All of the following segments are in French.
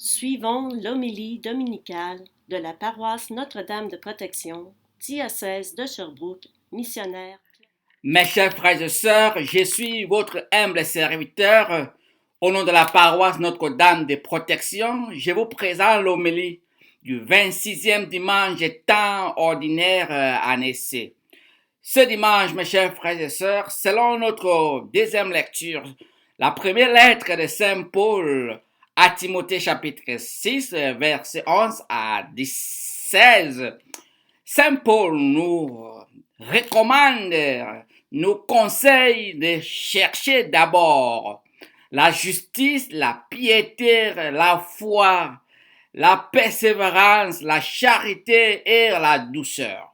Suivons l'homélie dominicale de la paroisse Notre-Dame de Protection, diocèse de Sherbrooke, missionnaire. Mes chers frères et sœurs, je suis votre humble serviteur. Au nom de la paroisse Notre-Dame de Protection, je vous présente l'homélie du 26e dimanche des temps ordinaires en essai. Ce dimanche, mes chers frères et sœurs, selon notre deuxième lecture, la première lettre de Saint Paul à Timothée chapitre 6, versets 11 à 16, Saint Paul nous recommande, nous conseille de chercher d'abord la justice, la piété, la foi, la persévérance, la charité et la douceur.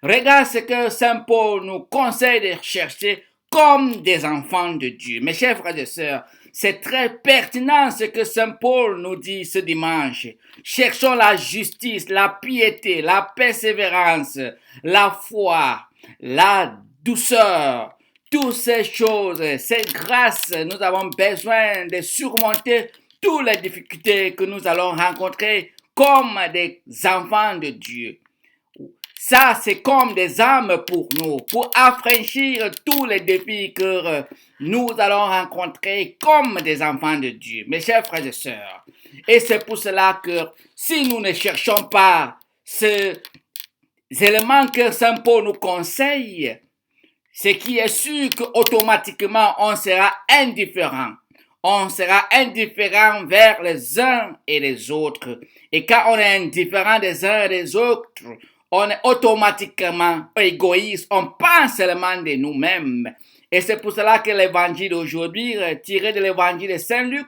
Regarde ce que Saint Paul nous conseille de chercher comme des enfants de Dieu. Mes chers frères et sœurs, c'est très pertinent ce que Saint Paul nous dit ce dimanche. Cherchons la justice, la piété, la persévérance, la foi, la douceur. Toutes ces choses, ces grâces, nous avons besoin de surmonter toutes les difficultés que nous allons rencontrer comme des enfants de Dieu. Ça, c'est comme des armes pour nous, pour affranchir tous les défis que nous allons rencontrer comme des enfants de Dieu, mes chers frères et sœurs. Et c'est pour cela que si nous ne cherchons pas ces éléments que Saint Paul nous conseille, ce qui est sûr qu'automatiquement on sera indifférent. On sera indifférent vers les uns et les autres. Et quand on est indifférent des uns et des autres, on est automatiquement égoïste, on pense seulement de nous-mêmes. Et c'est pour cela que l'évangile d'aujourd'hui, tiré de l'évangile de Saint Luc,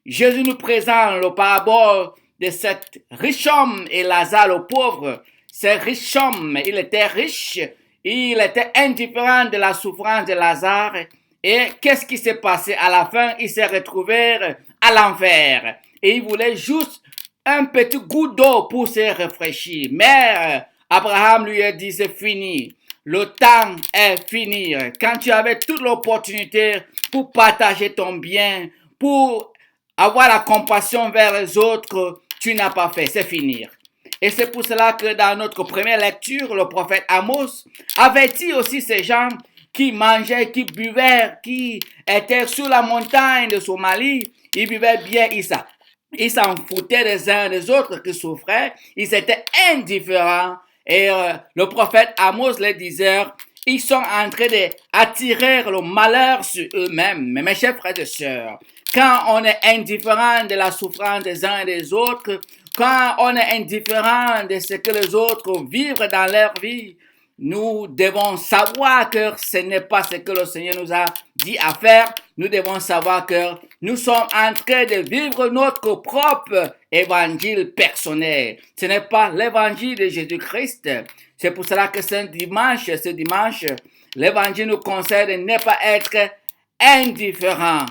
Jésus nous présente le parabole de cet riche homme et Lazare le pauvre. Ce riche homme, il était riche, il était indifférent de la souffrance de Lazare. Et qu'est-ce qui s'est passé à la fin? Il s'est retrouvé à l'enfer. Et il voulait juste un petit goût d'eau pour se rafraîchir. Mais Abraham lui a dit, c'est fini. Le temps est fini. Quand tu avais toute l'opportunité pour partager ton bien, pour avoir la compassion vers les autres, tu n'as pas fait. C'est fini. Et c'est pour cela que dans notre première lecture, le prophète Amos avertit aussi ces gens qui mangeaient, qui buvaient, qui étaient sur la montagne de Somalie. Ils buvaient bien, ils s'en foutaient des uns des autres qui souffraient. Ils étaient indifférents. Et le prophète Amos les disait, ils sont en train d'attirer le malheur sur eux-mêmes. Mais mes chers frères et sœurs, quand on est indifférent de la souffrance des uns et des autres, quand on est indifférent de ce que les autres vivent dans leur vie, nous devons savoir que ce n'est pas ce que le Seigneur nous a dit à faire. Nous devons savoir que nous sommes en train de vivre notre propre évangile personnel. Ce n'est pas l'évangile de Jésus-Christ. C'est pour cela que ce dimanche, l'évangile nous conseille de ne pas être indifférent,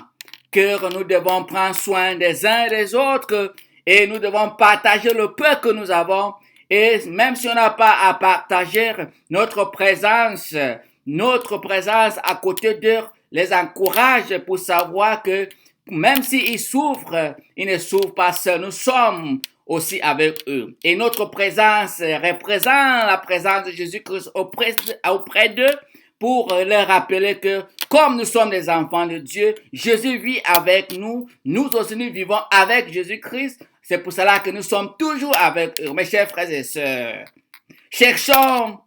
que nous devons prendre soin des uns et des autres et nous devons partager le peu que nous avons. Et même si on n'a pas à partager notre présence à côté d'eux, les encourage pour savoir que même s'ils souffrent, ils ne souffrent pas seuls. Nous sommes aussi avec eux. Et notre présence représente la présence de Jésus-Christ auprès d'eux pour leur rappeler que comme nous sommes des enfants de Dieu, Jésus vit avec nous. Nous aussi, nous vivons avec Jésus-Christ. C'est pour cela que nous sommes toujours avec eux, mes chers frères et sœurs. Cherchons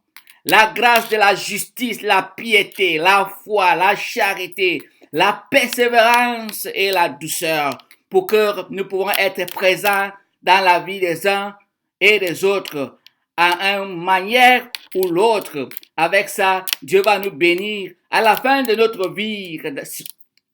la grâce de la justice, la piété, la foi, la charité, la persévérance et la douceur pour que nous pouvons être présents dans la vie des uns et des autres à une manière ou l'autre. Avec ça, Dieu va nous bénir. À la fin de notre vie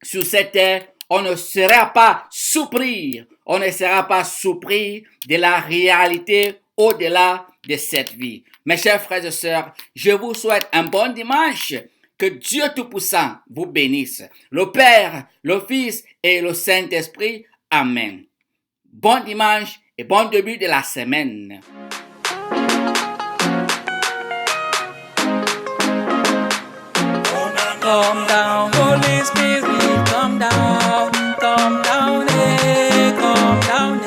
sur cette terre, on ne sera pas surpris. On ne sera pas surpris de la réalité au-delà de cette vie. Mes chers frères et sœurs, je vous souhaite un bon dimanche. Que Dieu Tout-Puissant vous bénisse. Le Père, le Fils et le Saint-Esprit. Amen. Bon dimanche et bon début de la semaine. Come down, Holy Spirit, come down, come down, come down,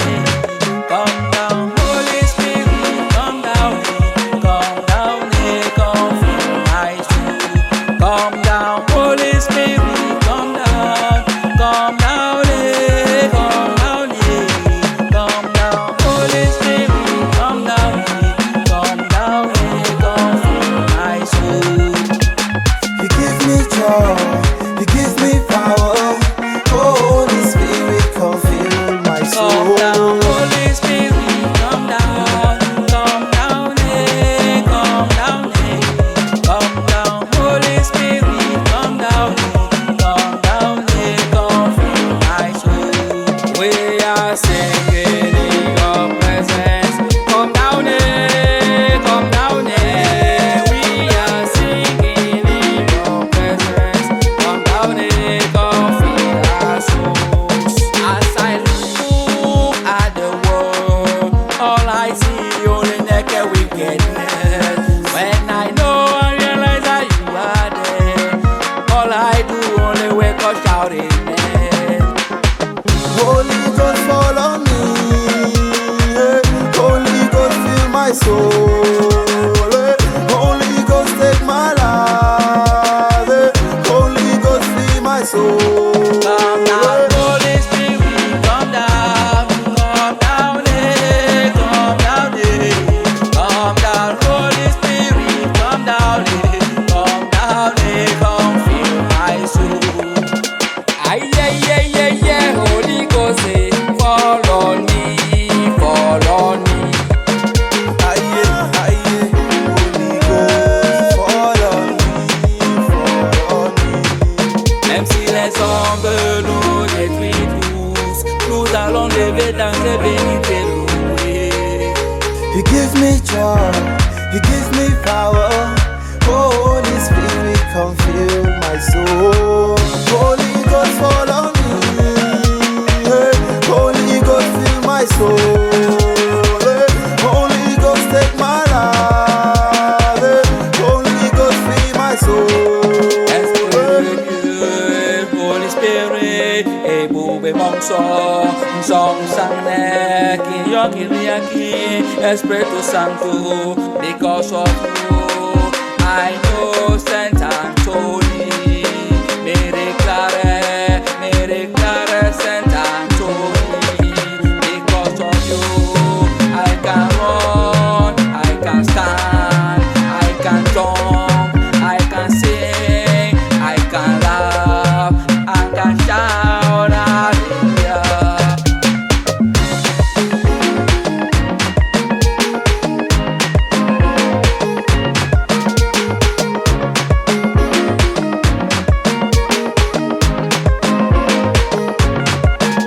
venite lui. He gives me joy, He gives me power. Holy Spirit, come fill my soul. Holy Ghost, fall on me. Hey, Holy Ghost, fill my soul. Hey, Holy Ghost, take my life. Hey, Holy Ghost, fill my soul. Holy Spirit, ebube mongso, song sang ne, kiyoki riaki, Espiritu Santo, because of you, I know Satan told me, me declare Satan told me, because of you, I can run, I can stand, I can jump, I can sing, I can laugh, I can shout hallelujah.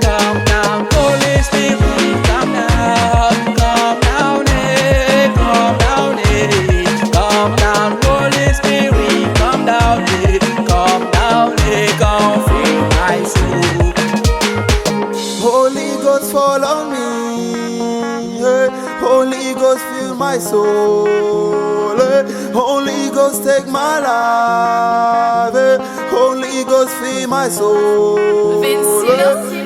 Come down, Holy Spirit, come down, eh, come down, eh, come down, Holy Spirit, come down, eh, come fill my soul. Holy Ghost, fall on me. Hey, Holy Ghost, fill my soul. Hey, Holy Ghost, take my life. Hey, Holy Ghost, fill my soul. Vinci, Hey,